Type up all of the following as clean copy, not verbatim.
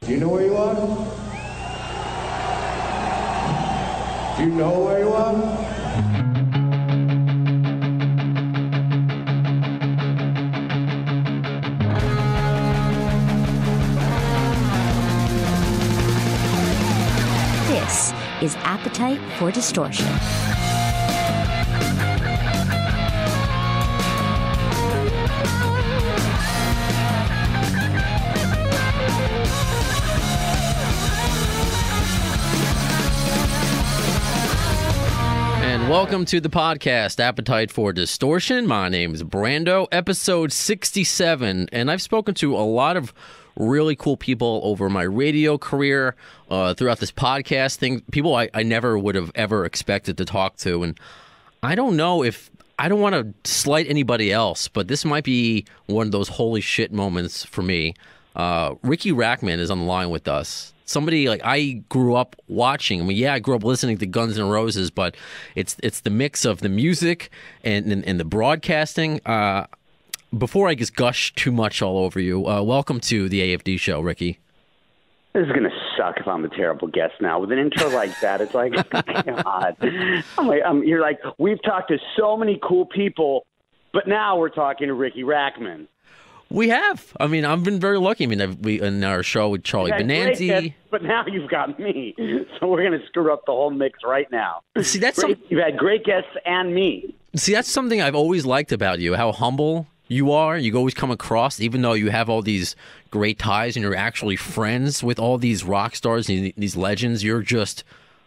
Do you know where you are? Do you know where you are? This is Appetite for Distortion. Welcome to the podcast, Appetite for Distortion. My name is Brando, episode 67, and I've spoken to a lot of really cool people over my radio career, throughout this podcast thing, people I never would have ever expected to talk to, and I don't know if, I don't want to slight anybody else, but this might be one of those holy shit moments for me. Riki Rachtman is on the line with us. Somebody like I grew up watching. I mean, yeah, I grew up listening to Guns N' Roses, but it's the mix of the music and the broadcasting. Before I just gush too much all over you, welcome to the AFD show, Riki. This is going to suck if I'm a terrible guest now. With an intro like that, it's like, God. You're like, we've talked to so many cool people, but now we're talking to Riki Rachtman. We have. I mean, I've been very lucky. I mean, we in our show with Charlie Benanti. But now you've got me. So we're going to screw up the whole mix right now. See, that's you've had great guests and me. See, that's something I've always liked about you, how humble you are. You always come across, even though you have all these great ties and you're actually friends with all these rock stars and these legends, you're just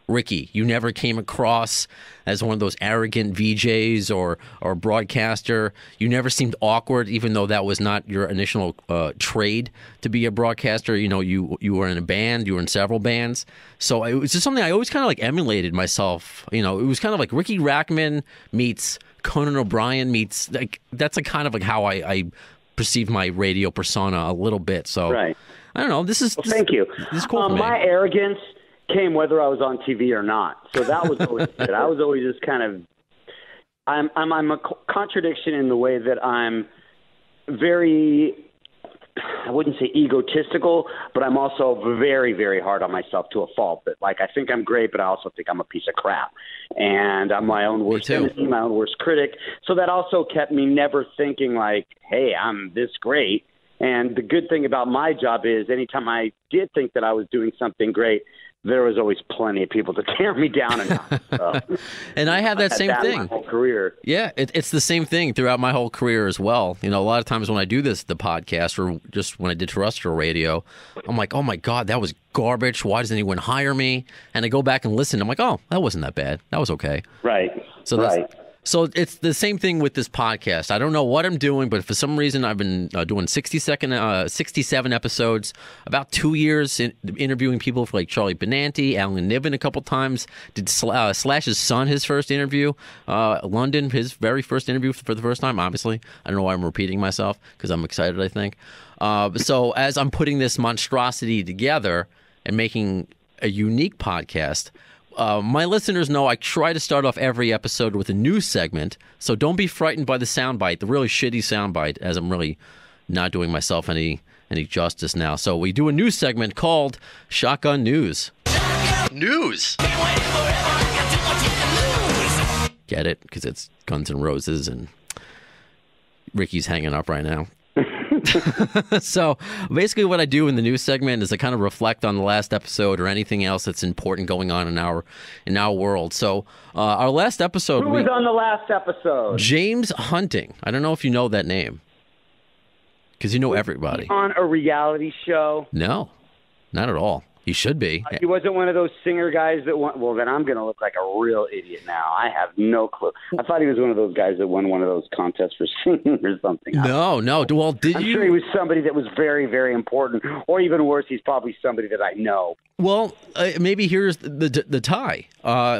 Riki. You never came across as one of those arrogant VJs or broadcaster. You never seemed awkward, even though that was not your initial trade to be a broadcaster. You know, you were in a band, you were in several bands. So it was just something I always kind of like emulated myself. You know, it was kind of like Riki Rachtman meets Conan O'Brien meets, like, that's a kind of like how I perceive my radio persona a little bit. So right. I don't know. Thank you. This is cool for me. My arrogance came whether I was on TV or not. So that was always good. I was always just kind of, I'm a contradiction in the way that I'm very, I wouldn't say egotistical, but I'm also very, very hard on myself to a fault. But like, I think I'm great, but I also think I'm a piece of crap. And I'm my own worst enemy, my own worst critic. So that also kept me never thinking like, hey, I'm this great. And the good thing about my job is anytime I did think that I was doing something great, there was always plenty of people to tear me down. And I have that same thing. My whole career. Yeah, it's the same thing throughout my whole career as well. You know, a lot of times when I do the podcast, or just when I did terrestrial radio, I'm like, oh my God, that was garbage. Why doesn't anyone hire me? And I go back and listen. I'm like, oh, that wasn't that bad. That was okay. Right. So it's the same thing with this podcast. I don't know what I'm doing, but for some reason I've been doing 67 episodes, about 2 years interviewing people for like Charlie Benanti, Alan Niven a couple times. Did Slash's son his first interview, London his very first interview for the first time. Obviously, I don't know why I'm repeating myself because I'm excited. I think so. As I'm putting this monstrosity together and making a unique podcast. My listeners know I try to start off every episode with a news segment, so don't be frightened by the soundbite, the really shitty soundbite, as I'm really not doing myself any justice now. So we do a news segment called Shotgun News. News! Get it? Because it's Guns N' Roses, and Riki's hanging up right now. So basically what I do in the news segment is I kind of reflect on the last episode or anything else that's important going on in our world. So our last episode... Who was on the last episode? James Hunting. I don't know if you know that name. Because you know everybody. On a reality show? No, not at all. He should be. He wasn't one of those singer guys that won. Well, then I'm going to look like a real idiot now. I have no clue. I thought he was one of those guys that won one of those contests for singing or something. No. Well, I'm sure he was somebody that was very, very important. Or even worse, he's probably somebody that I know. Well, maybe here's the tie.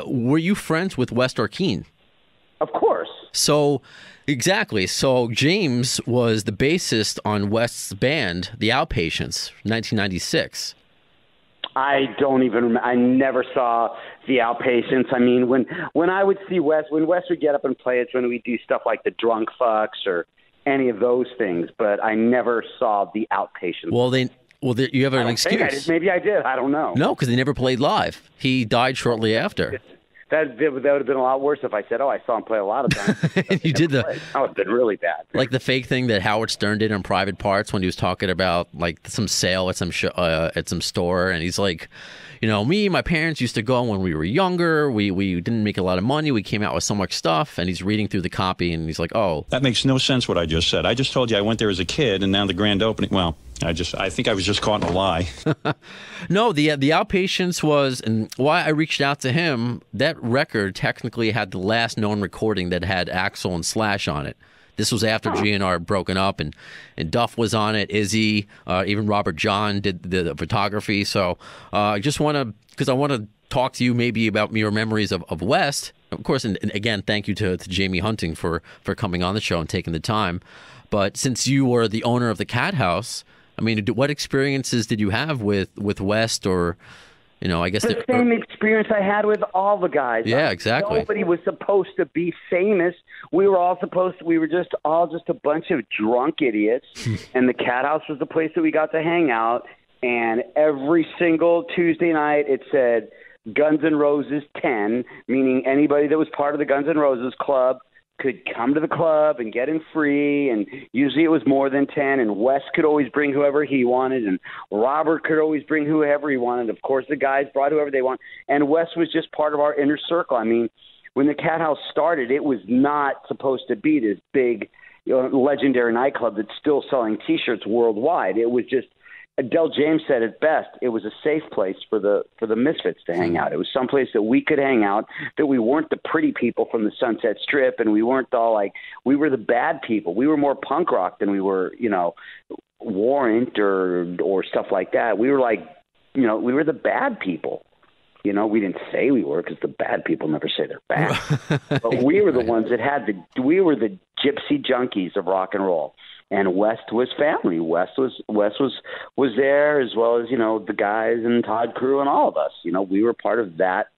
Were you friends with West Arkeen? Of course. So, exactly. So, James was the bassist on West's band, The Outpatients, 1996. I don't even remember. I never saw The Outpatients. I mean, when I would see Wes, when Wes would get up and play, it's when we do stuff like the Drunk Fucks or any of those things. But I never saw The Outpatients. Well, Well, you have an excuse. I did. Maybe I did. I don't know. No, because he never played live. He died shortly after. That would have been a lot worse if I said, I saw him play a lot of times. You did that would have been really bad. Like the fake thing that Howard Stern did on Private Parts when he was talking about like some sale at some store, and he's like, me and my parents used to go when we were younger. We didn't make a lot of money. We came out with so much stuff, and he's reading through the copy, and he's like, oh. That makes no sense what I just said. I just told you I went there as a kid, and now the grand opening, well, I think I was just caught in a lie. No, the Outpatients was, and why I reached out to him, that record technically had the last known recording that had Axl and Slash on it. This was after GNR had broken up, and Duff was on it, Izzy, even Robert John did the photography. So I just want to, because I want to talk to you maybe about your memories of West. Of course, and again, thank you to Jamie Hunting for coming on the show and taking the time. But since you were the owner of the Cathouse, I mean, what experiences did you have with West, or, I guess the same experience I had with all the guys. Yeah, exactly. Nobody was supposed to be famous. We were just a bunch of drunk idiots, and the Cathouse was the place that we got to hang out. And every single Tuesday night, it said Guns N' Roses 10, meaning anybody that was part of the Guns N' Roses club could come to the club and get in free, and usually it was more than 10, and Wes could always bring whoever he wanted, and Robert could always bring whoever he wanted. Of course, the guys brought whoever they want, and Wes was just part of our inner circle. I mean, when the Cathouse started, it was not supposed to be this big, legendary nightclub that's still selling T-shirts worldwide. It was just, Del James said it best, it was a safe place for the misfits to hang out. It was someplace that we could hang out, that we weren't the pretty people from the Sunset Strip, and we weren't all like, we were the bad people. We were more punk rock than we were, Warrant or stuff like that. We were like, we were the bad people. We didn't say we were, because the bad people never say they're bad. But we were the ones that we were the gypsy junkies of rock and roll. And West was family. West was there, as well as, the guys and Todd Crew and all of us. We were part of that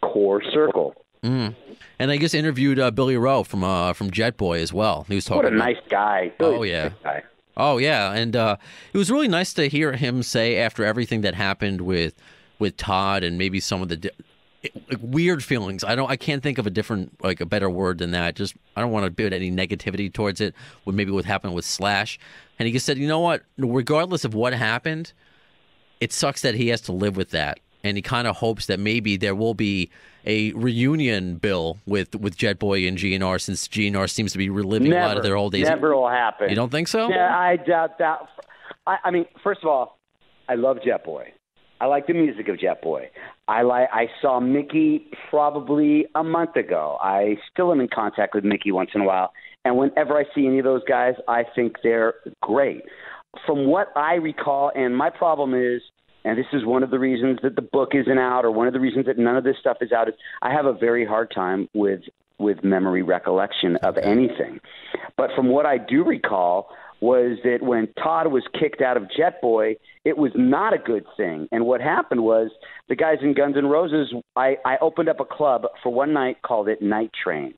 core circle. Mm. And I guess interviewed Billy Rowe from Jet Boy as well. He was talking. What a nice guy. Oh yeah. Guy. Oh yeah, and it was really nice to hear him say, after everything that happened with Todd, and maybe some of the weird feelings. I can't think of a better word than that. Just, I don't want to build any negativity towards it. Maybe what happened with Slash. And he just said, you know what? Regardless of what happened, it sucks that he has to live with that. And he kind of hopes that maybe there will be a reunion bill with Jet Boy and GNR, since GNR seems to be reliving a lot of their old days. Never will happen. You don't think so? Yeah, I doubt that. I mean, first of all, I love Jet Boy. I like the music of Jet Boy. I saw Mickey probably a month ago. I still am in contact with Mickey once in a while. And whenever I see any of those guys, I think they're great. From what I recall, and my problem is, and this is one of the reasons that the book isn't out, or one of the reasons that none of this stuff is out, is I have a very hard time with memory recollection of anything. But from what I do recall was that when Todd was kicked out of Jet Boy, it was not a good thing. And what happened was, the guys in Guns N' Roses, I opened up a club for one night, called it Night Train.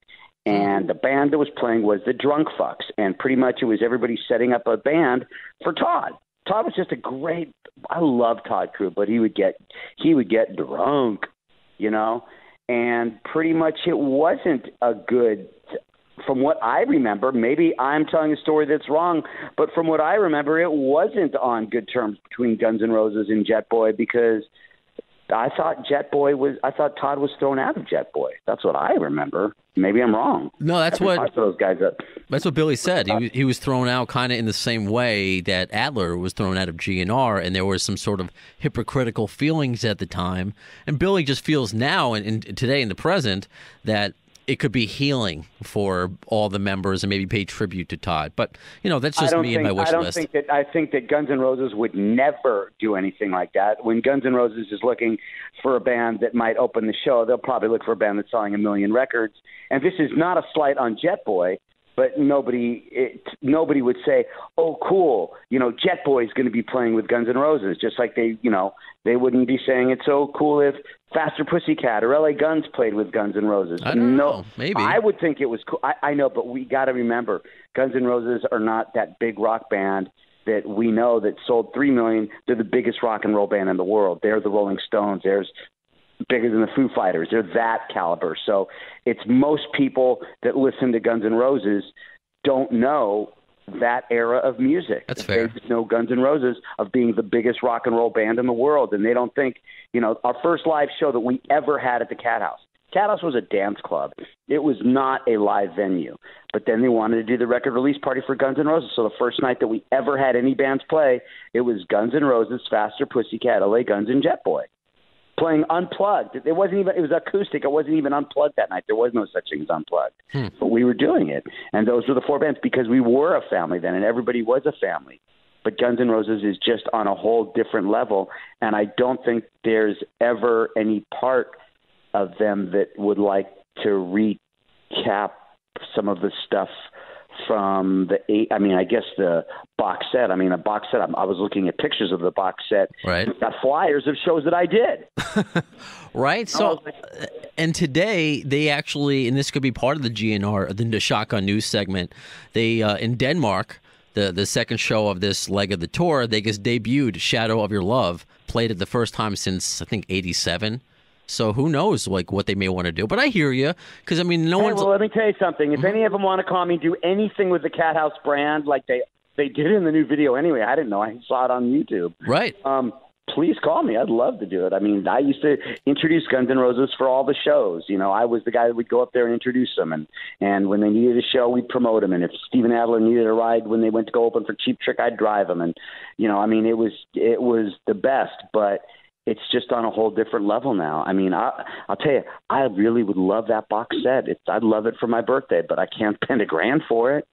And the band that was playing was the Drunk Fucks. And pretty much it was everybody setting up a band for Todd. Todd was just I love Todd Crew, but he would get drunk, and pretty much it wasn't a good, from what I remember, maybe I'm telling a story that's wrong, but from what I remember, it wasn't on good terms between Guns N' Roses and Jet Boy, because I thought Todd was thrown out of Jet Boy. That's what I remember. Maybe I'm wrong. No, that's what those guys up. That's what Billy said. He was thrown out kind of in the same way that Adler was thrown out of GNR, and there was some sort of hypocritical feelings at the time. And Billy just feels now, and today in the present, that it could be healing for all the members and maybe pay tribute to Todd. But, that's just me and my wish list. I think that Guns N' Roses would never do anything like that. When Guns N' Roses is looking for a band that might open the show, they'll probably look for a band that's selling 1 million records. And this is not a slight on Jet Boy, but nobody would say, oh, cool, Jet Boy is going to be playing with Guns N' Roses, just like they wouldn't be saying it's so cool if Faster Pussycat or LA Guns played with Guns N' Roses. I don't know, maybe. I would think it was cool. I know, but we got to remember, Guns N' Roses are not that big rock band that we know that sold 3 million. They're the biggest rock and roll band in the world. They're the Rolling Stones. There's bigger than the Foo Fighters. They're that caliber. So it's most people that listen to Guns N' Roses don't know that era of music. That's fair. They just know Guns N' Roses of being the biggest rock and roll band in the world, and they don't think, our first live show that we ever had at the Cathouse. Cathouse was a dance club. It was not a live venue. But then they wanted to do the record release party for Guns N' Roses. So the first night that we ever had any bands play, it was Guns N' Roses, Faster Pussycat, LA Guns, and Jet Boy. Playing unplugged. It was acoustic. It wasn't even unplugged that night. There was no such thing as unplugged. But we were doing it. And those were the 4 bands because we were a family then and everybody was a family. But Guns N' Roses is just on a whole different level. And I don't think there's ever any part of them that would like to recap some of the stuff from I guess the box set. I was looking at pictures of the box set. Right. Got flyers of shows that I did. Right. So, and today they actually, and this could be part of the GNR, the Shotgun News segment, they, in Denmark, the second show of this leg of the tour, they just debuted Shadow of Your Love, played it the first time since, I think, 87. So who knows, what they may want to do. But I hear you, because, no one's... Well, let me tell you something. If any of them want to call me do anything with the Cathouse brand, like they did in the new video anyway, I didn't know. I saw it on YouTube. Right. Please call me. I'd love to do it. I used to introduce Guns N' Roses for all the shows. I was the guy that would go up there and introduce them. And when they needed a show, we'd promote them. And if Steven Adler needed a ride when they went to go open for Cheap Trick, I'd drive them. And, it was the best. But it's just on a whole different level now. I'll tell you, I really would love that box set. I'd love it for my birthday, but I can't spend $1,000 for it.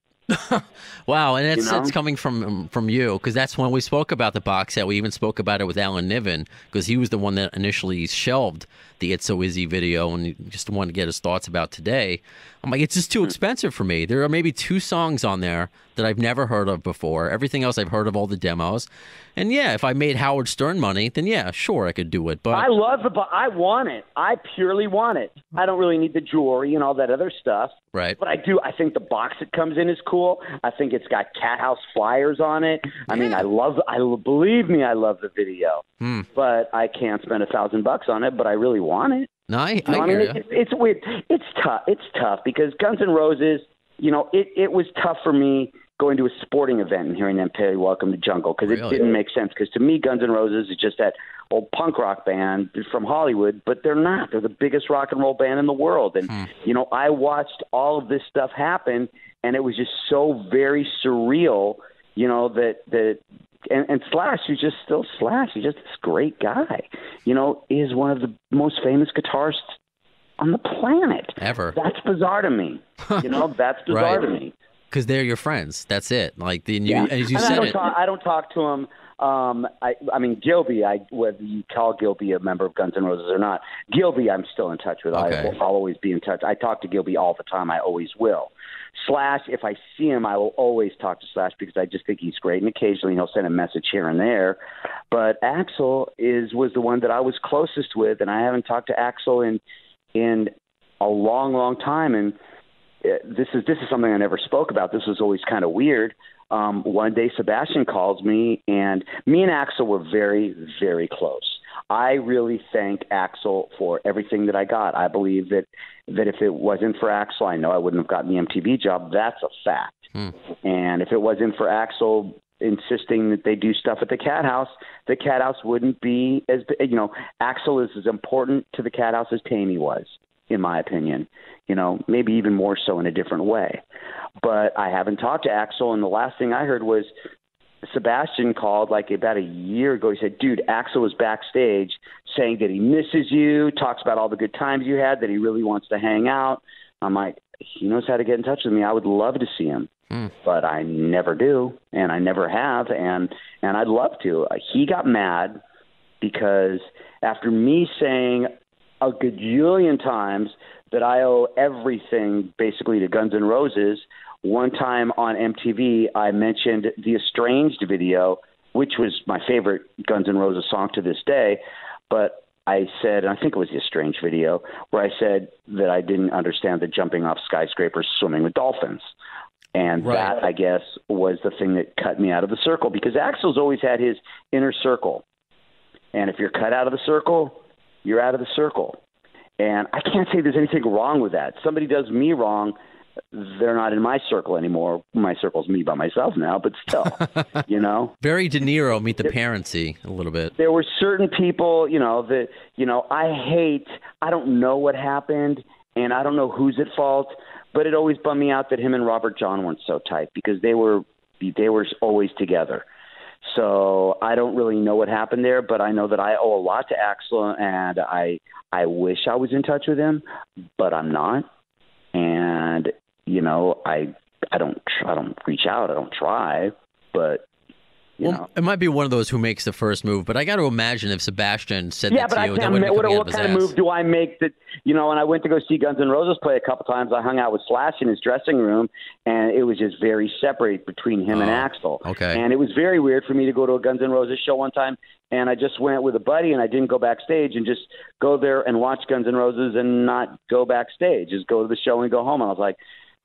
Wow, and that's coming from you, because that's when we spoke about the box set. We even spoke about it with Alan Niven, because he was the one that initially shelved the It's So Easy video and just wanted to get his thoughts about today. I'm like, it's just too expensive for me. There are maybe 2 songs on there that I've never heard of before. Everything else I've heard of, all the demos. And yeah, if I made Howard Stern money, then yeah, sure, I could do it. But I love I want it. I purely want it. I don't really need the jewelry and all that other stuff. Right. But I do. I think the box it comes in is cool. I think it's got Cathouse flyers on it. Believe me, I love the video. But I can't spend $1,000 on it, but I really want it. No, I hear you. It's weird. It's tough. It's tough because Guns N' Roses, it was tough for me going to a sporting event and hearing them play Welcome to Jungle because it didn't make sense. Because to me, Guns N' Roses is just that old punk rock band from Hollywood, but they're not. They're the biggest rock and roll band in the world. And, I watched all of this stuff happen, and it was just so very surreal, and Slash, who's just still Slash, he's just this great guy, is one of the most famous guitarists on the planet. Ever. That's bizarre to me. That's bizarre to me. Because they're your friends. That's it. As you and said I don't talk to him. Gilby, whether you call Gilby a member of Guns N' Roses or not, Gilby I'm still in touch with. Okay. I'll always be in touch. I talk to Gilby all the time. I always will. Slash, if I see him, I will always talk to Slash because I just think he's great. And occasionally he'll send a message here and there. But Axl was the one that I was closest with, and I haven't talked to Axl in a long, long time. And this is something I never spoke about. This was always kind of weird. One day Sebastian calls me, and me and Axl were very, very close. I really thank Axl for everything that I got. I believe that if it wasn't for Axl, I know I wouldn't have gotten the MTV job. That's a fact. And if it wasn't for Axl insisting that they do stuff at the Cathouse wouldn't be as, Axl is as important to the Cathouse as Tammy was, in my opinion, maybe even more so in a different way. But I haven't talked to Axl, and the last thing I heard was Sebastian called about a year ago. He said, dude, Axl was backstage saying that he misses you, talks about all the good times you had, that he really wants to hang out. I'm like, he knows how to get in touch with me. I would love to see him. But I never do, and I never have, and I'd love to. He got mad because after me saying a gajillion times that I owe everything basically to Guns N' Roses, one time on MTV I mentioned the Estranged video, which was my favorite Guns N' Roses song to this day, but I said, and I think it was the Estranged video, where I said that I didn't understand the jumping off skyscrapers, swimming with dolphins. And Right. that, I guess, was the thing that cut me out of the circle, because Axl's always had his inner circle. And if you're cut out of the circle, you're out of the circle. And I can't say there's anything wrong with that. Somebody does me wrong, they're not in my circle anymore. My circle's me by myself now, but still, you know. Very De Niro, Meet the Parentsy a little bit. There were certain people, that, I don't know what happened, and I don't know who's at fault, but it always bummed me out that him and Robert John weren't so tight, because they were always together. So I don't really know what happened there, but I know that I owe a lot to Axl, and I wish I was in touch with him, but I'm not. And I don't reach out, I don't try, but it might be one of those who makes the first move, but I got to imagine if Sebastian said yeah, that to you, but that would be coming out of what his kind ass. of move do I make that? When I went to go see Guns N' Roses play a couple times, I hung out with Slash in his dressing room, and it was just very separate between him and Axl. Okay. And it was very weird for me to go to a Guns N' Roses show one time, and I just went with a buddy, and I didn't go backstage, and just go there and watch Guns N' Roses and not go backstage, just go to the show and go home. And I was like,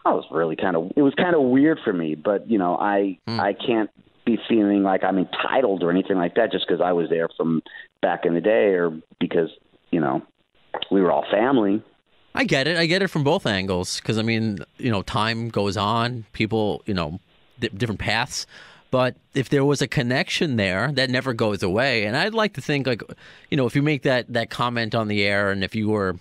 it was kind of weird for me, but I can't be feeling like I'm entitled or anything like that just because I was there from back in the day, or because we were all family. I get it from both angles, because time goes on, people different paths, but if there was a connection there, that never goes away. And I'd like to think, if you make that comment on the air, and if you were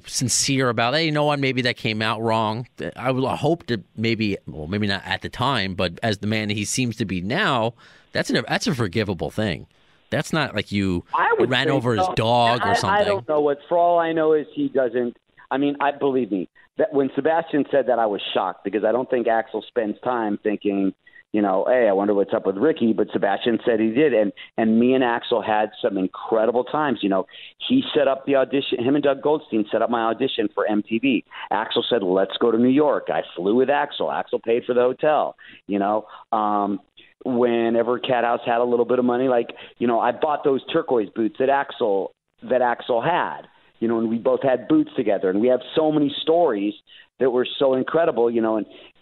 sincere about, hey, maybe that came out wrong. I would hope that maybe not at the time, but as the man he seems to be now, that's a forgivable thing. That's not like you ran over his dog or something. I don't know. For all I know is he doesn't. Believe me, that when Sebastian said that, I was shocked, because I don't think Axl spends time thinking, hey, I wonder what's up with Ricky, but Sebastian said he did. And me and Axl had some incredible times. He set up the audition. Him and Doug Goldstein set up my audition for MTV. Axl said, let's go to New York. I flew with Axl. Axl paid for the hotel. Whenever Cathouse had a little bit of money, I bought those turquoise boots that Axl had, and we both had boots together, and we have so many stories that were so incredible,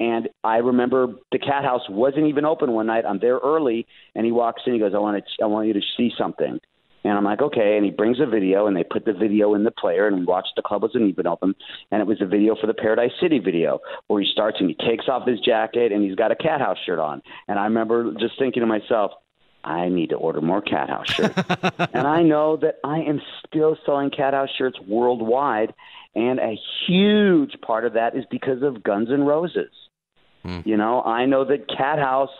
and I remember the Cathouse wasn't even open one night. I'm there early, and he walks in, he goes, I want you to see something. And I'm like, okay. And he brings a video, and they put the video in the player, and we watched The Club Wasn't Even Open. And it was a video for the Paradise City video, where he starts and he takes off his jacket, and he's got a Cathouse shirt on. And I remember just thinking to myself, I need to order more Cathouse shirts. And I know that I am still selling Cathouse shirts worldwide, and a huge part of that is because of Guns N' Roses. I know that Cathouse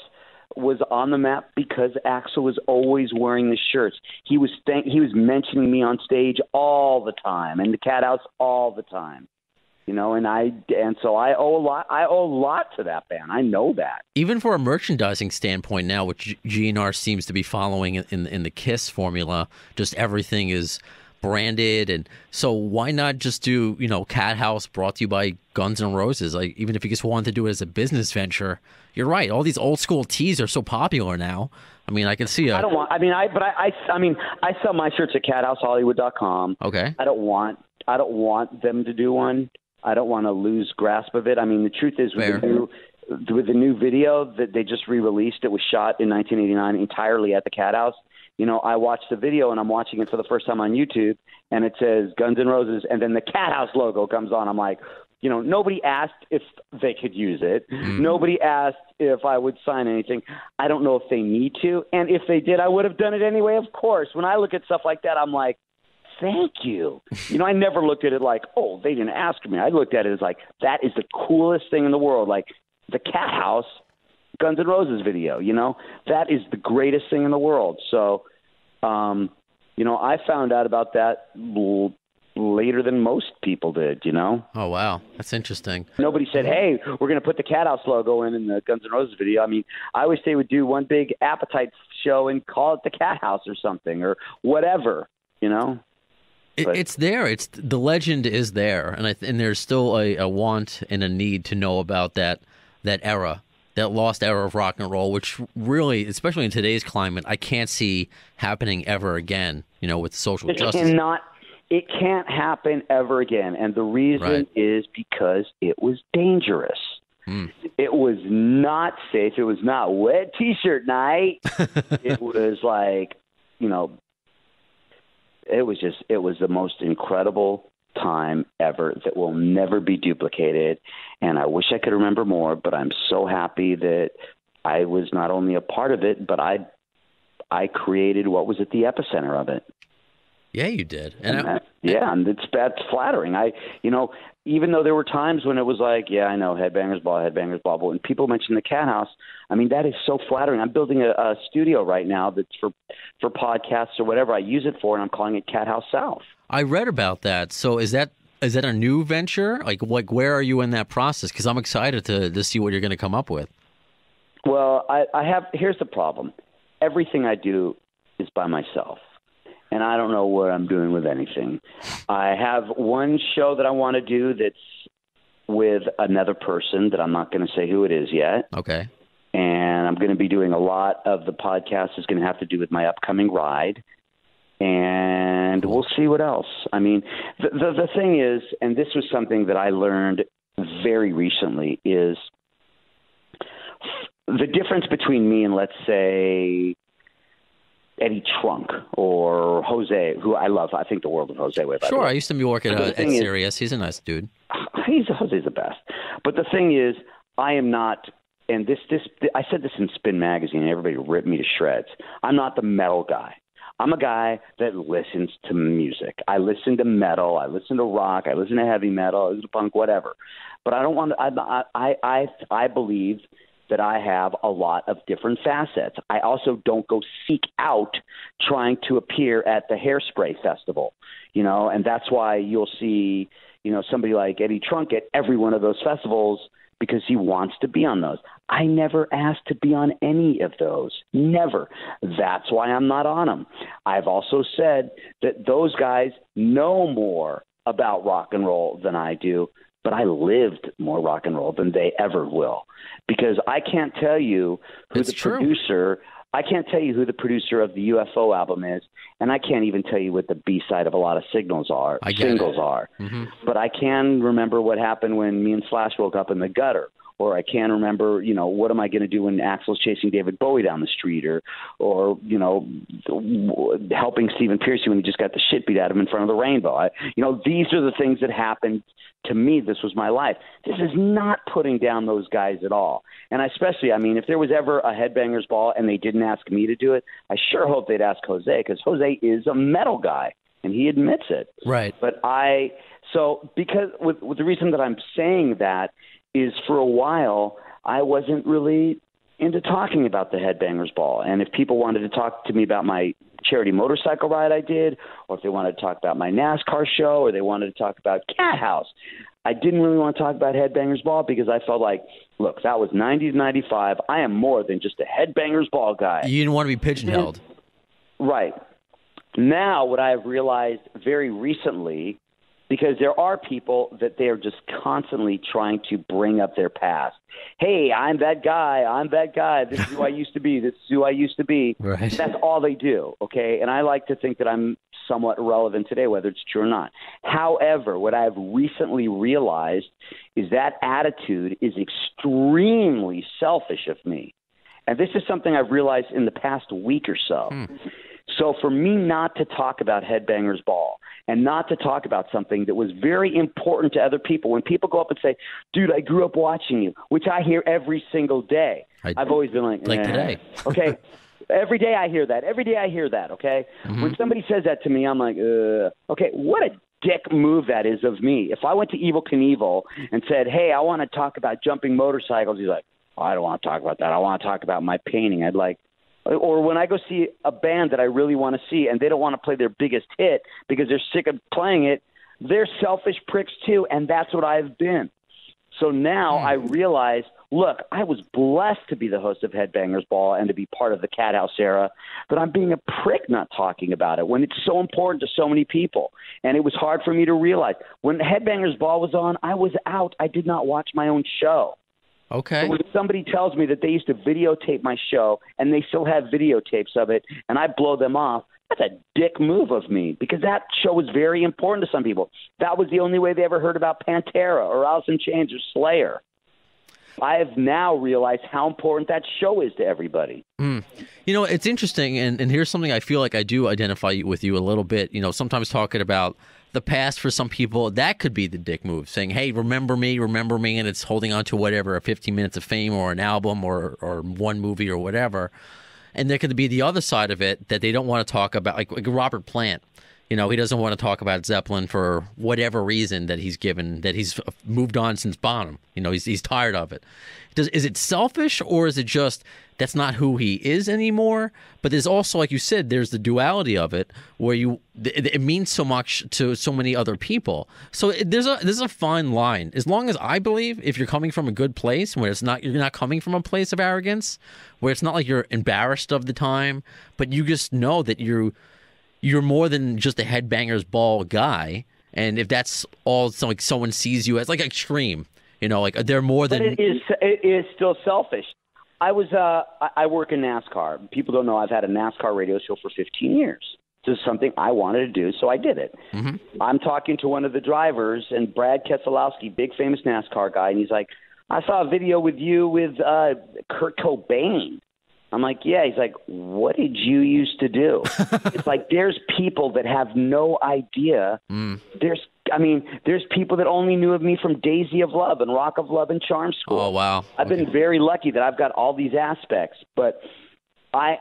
was on the map because Axl was always wearing the shirts. He was mentioning me on stage all the time, and the Cathouse all the time. And so I owe a lot to that band. I know that. Even for a merchandising standpoint now, which GNR seems to be following in the KISS formula, just everything is branded, and so why not just do Cathouse brought to you by Guns N' Roses? Even if you just wanted to do it as a business venture, you're right. All these old school tees are so popular now. I can see. I sell my shirts at CathouseHollywood.com. Okay. I don't want them to do one. I don't want to lose grasp of it. The truth is, with the new video that they just re-released, it was shot in 1989 entirely at the Cathouse. I watched the video, and I'm watching it for the first time on YouTube, and it says Guns N' Roses, and then the Cathouse logo comes on. I'm like, nobody asked if they could use it. Nobody asked if I would sign anything. I don't know if they need to, and if they did, I would have done it anyway, of course. When I look at stuff like that, I'm like, thank you. I never looked at it like, oh, they didn't ask me. I looked at it as like, that is the coolest thing in the world. Like the Cathouse Guns N' Roses video, that is the greatest thing in the world. So, I found out about that later than most people did, Oh, wow. That's interesting. Nobody said, hey, we're going to put the Cathouse logo in the Guns N' Roses video. I wish they would do one big Appetite show and call it the Cathouse or something or whatever, It's there. The legend is there, and there's still a want and a need to know about that era, that lost era of rock and roll, which really, especially in today's climate, I can't see happening ever again. With social justice. It can't happen ever again, and the reason is because it was dangerous. It was not safe. It was not wet T-shirt night. It was like, you know, it was the most incredible time ever that will never be duplicated. And I wish I could remember more, but I'm so happy that I was not only a part of it, but I created what was at the epicenter of it. Yeah, you did. And that's flattering. Even though there were times when it was like, yeah, I know, Headbangers Ball, but when people mention the Cathouse, I mean, that is so flattering. I'm building a studio right now that's for podcasts or whatever I use it for, and I'm calling it Cathouse South. I read about that. So is that a new venture? Like where are you in that process? Because I'm excited to see what you're going to come up with. Well, here's the problem. Everything I do is by myself. And I don't know what I'm doing with anything. I have one show that I want to do that's with another person that I'm not going to say who it is yet. Okay. And I'm going to be doing a lot of the podcast is going to have to do with my upcoming ride. And we'll see what else. I mean, the thing is, and this was something that I learned very recently, is the difference between me and, let's say, Eddie Trunk or Jose, who I love. I think the world of Jose way. Sure, I used to work at Sirius. He's a nice dude. Jose's the best. But the thing is, I am not, and I said this in Spin Magazine, and everybody ripped me to shreds. I'm not the metal guy. I'm a guy that listens to music. I listen to metal. I listen to rock. I listen to heavy metal. I listen to punk, whatever. But I don't want to. I believe that I have a lot of different facets. I also don't go seek out trying to appear at the Hairspray Festival, and that's why you'll see, somebody like Eddie Trunk at every one of those festivals because he wants to be on those. I never asked to be on any of those. Never. That's why I'm not on them. I've also said that those guys know more about rock and roll than I do, but I lived more rock and roll than they ever will, because I can't tell you who producer. I can't tell you who the producer of the UFO album is, and I can't even tell you what the B-side of a lot of singles are. Mm-hmm. But I can remember what happened when me and Slash woke up in the gutter. Or I can remember, what am I going to do when Axl's chasing David Bowie down the street, or helping Stephen Pearcy when he just got the shit beat out of him in front of the Rainbow. These are the things that happened to me. This was my life. This is not putting down those guys at all. And especially, if there was ever a Headbangers Ball and they didn't ask me to do it, I sure hope they'd ask Jose, because Jose is a metal guy and he admits it. Right. But because with the reason that I'm saying that is, for a while, I wasn't really into talking about the Headbangers Ball. And if people wanted to talk to me about my charity motorcycle ride I did, or if they wanted to talk about my NASCAR show, or they wanted to talk about Cathouse, I didn't really want to talk about Headbangers Ball, because I felt like, look, that was 90 to 95. I am more than just a Headbangers Ball guy. You didn't want to be pigeonholed. Right. Now, what I have realized very recently, because there are people that they are just constantly trying to bring up their past. Hey, I'm that guy. This is who I used to be. This is who I used to be. Right. That's all they do, okay? And I like to think that I'm somewhat relevant today, whether it's true or not. However, what I've recently realized is that attitude is extremely selfish of me. And this is something I've realized in the past week or so. So for me not to talk about Headbangers Ball and not to talk about something that was very important to other people, when people go up and say, dude, I grew up watching you, which I hear every single day. I've always been like today. Okay. Every day I hear that. Okay. Mm-hmm. When somebody says that to me, I'm like, okay, what a dick move that is of me. If I went to Evel Knievel and said, hey, I want to talk about jumping motorcycles, he's like, I don't want to talk about that. I want to talk about my painting. Or when I go see a band that I really want to see and they don't want to play their biggest hit because they're sick of playing it, they're selfish pricks too, and that's what I've been. So now I realize, look, I was blessed to be the host of Headbangers Ball and to be part of the Cathouse era, but I'm being a prick not talking about it when it's so important to so many people. And it was hard for me to realize. When Headbangers Ball was on, I was out. I did not watch my own show. Okay. So when somebody tells me that they used to videotape my show and they still have videotapes of it and I blow them off, that's a dick move of me, because that show was very important to some people. That was the only way they ever heard about Pantera or Alice in Chains or Slayer. I have now realized how important that show is to everybody. You know, it's interesting, and here's something I feel like I do identify with you a little bit. You know, sometimes talking about the past for some people, that could be the dick move, saying, hey, remember me, and it's holding on to whatever, 15 minutes of fame or an album or one movie or whatever. And there could be the other side of it that they don't want to talk about, like Robert Plant. You know, he doesn't want to talk about Zeppelin for whatever reason that he's given, that he's moved on since Bonham. You know, he's tired of it. Is it selfish, or is it just that's not who he is anymore? But there's also, like you said, there's the duality of it where it means so much to so many other people. So there's a fine line. As long as I believe, if you're coming from a good place, where you're not coming from a place of arrogance, where it's not like you're embarrassed of the time, but you just know that you're more than just a Headbangers Ball guy. And if that's all, like someone sees you as like extreme, you know, like they're more than. But it is still selfish. I work in NASCAR. People don't know I've had a NASCAR radio show for 15 years. This is something I wanted to do, so I did it. Mm-hmm. I'm talking to one of the drivers, and Brad Keselowski, big famous NASCAR guy, and he's like, I saw a video with you with Kurt Cobain. I'm like, yeah. He's like, what did you used to do? It's like there's people that have no idea. There's people that only knew of me from Daisy of Love and Rock of Love and Charm School. Oh, wow. I've been very lucky that I've got all these aspects, but I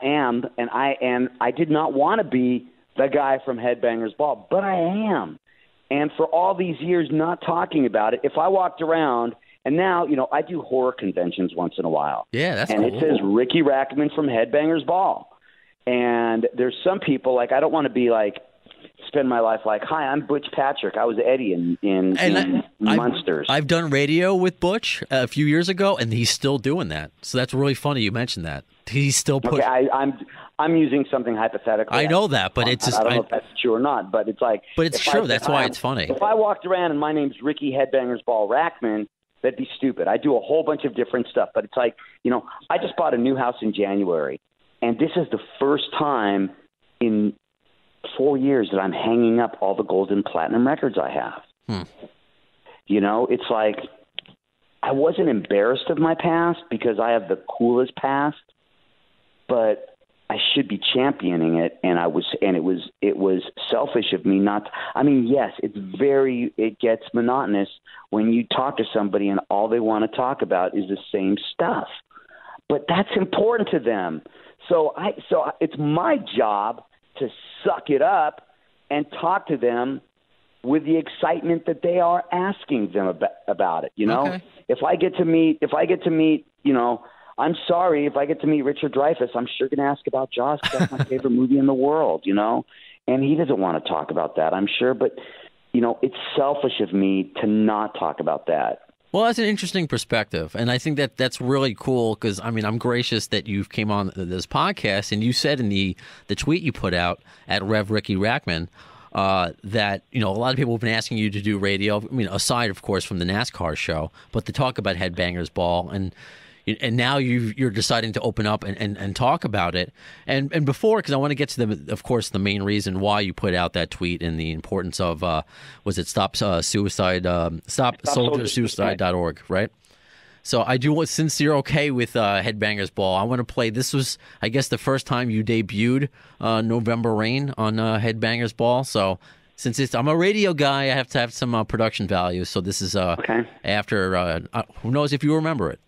did not want to be the guy from Headbangers Ball, but I am. And for all these years not talking about it, if I walked around – and now, you know, I do horror conventions once in a while. Yeah, that's cool. And it says Riki Rachtman from Headbangers Ball. And there's some people, like, I don't want to be like, spend my life like, hi, I'm Butch Patrick. I was Eddie in Munsters. I've done radio with Butch a few years ago, and he's still doing that. So that's really funny you mentioned that. He's still pushing. Okay, I'm using something hypothetical. I know that, but it's just, I don't know if that's true or not, but it's like. But it's true. That's why it's funny. If I walked around and my name's Riki Headbangers Ball Rachtman, that'd be stupid. I do a whole bunch of different stuff, but it's like, you know, I just bought a new house in January, and this is the first time in 4 years that I'm hanging up all the gold and platinum records I have. You know, it's like I wasn't embarrassed of my past because I have the coolest past, but I should be championing it, and it was selfish of me not. I mean, yes, it gets monotonous when you talk to somebody and all they want to talk about is the same stuff, but that's important to them. So it's my job to suck it up and talk to them with the excitement that they are asking them about it. You know, okay. If I get to meet, you know. I'm sorry, if I get to meet Richard Dreyfuss, I'm sure going to ask about Jaws because that's my favorite movie in the world, you know? And he doesn't want to talk about that, I'm sure. But, you know, it's selfish of me to not talk about that. Well, that's an interesting perspective. And I think that's really cool because, I mean, I'm gracious that you came on this podcast and you said in the tweet you put out at Rev Riki Rachtman that, you know, a lot of people have been asking you to do radio, I mean, aside, of course, from the NASCAR show, but to talk about Headbangers Ball. And now you're deciding to open up and talk about it. And before, because I want to get to the main reason why you put out that tweet and the importance of StopSoldierSuicide.org, right? So I do, since you're okay with Headbangers Ball, I want to play. This was, I guess, the first time you debuted November Rain on Headbangers Ball. So since I'm a radio guy, I have to have some production value. So this is after, who knows if you remember it.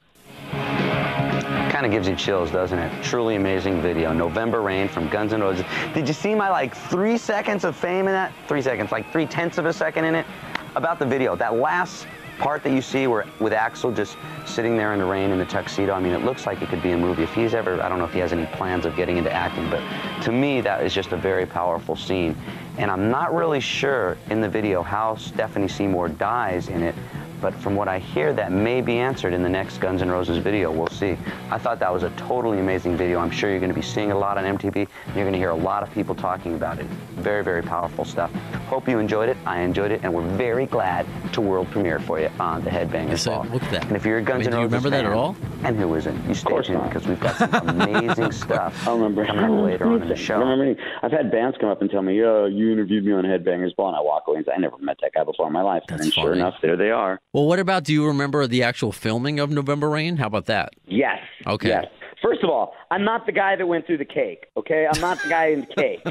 Kind of gives you chills, doesn't it? Truly amazing video. November Rain from Guns N' Roses. Did you see my 3 seconds of fame in that? 3 seconds, like 0.3 of a second in it? About the video, that last part that you see where with Axl just sitting there in the rain in the tuxedo, I mean, it looks like it could be a movie. If he's ever, I don't know if he has any plans of getting into acting, but to me, that is just a very powerful scene. And I'm not really sure in the video how Stephanie Seymour dies in it, but from what I hear, that may be answered in the next Guns N' Roses video. We'll see. I thought that was a totally amazing video. I'm sure you're going to be seeing a lot on MTV, and you're going to hear a lot of people talking about it. Very, very powerful stuff. Hope you enjoyed it. I enjoyed it, and we're very glad to world premiere for you on the Headbangers Ball. Look at that. And if you're a Guns N' Roses do you remember fan, that at all? And who isn't? You stay tuned because we've got some amazing stuff I remember coming up later on in the show. I remember I've had bands come up and tell me, "Yo, you interviewed me on Headbangers Ball," and I walk away and say, "I never met that guy before in my life." That's and then sure funny. enough, there they are. Well, what about, do you remember the actual filming of November Rain? How about that? Yes. Okay. Yes. First of all, I'm not the guy that went through the cake. Okay, I'm not the guy in the cake.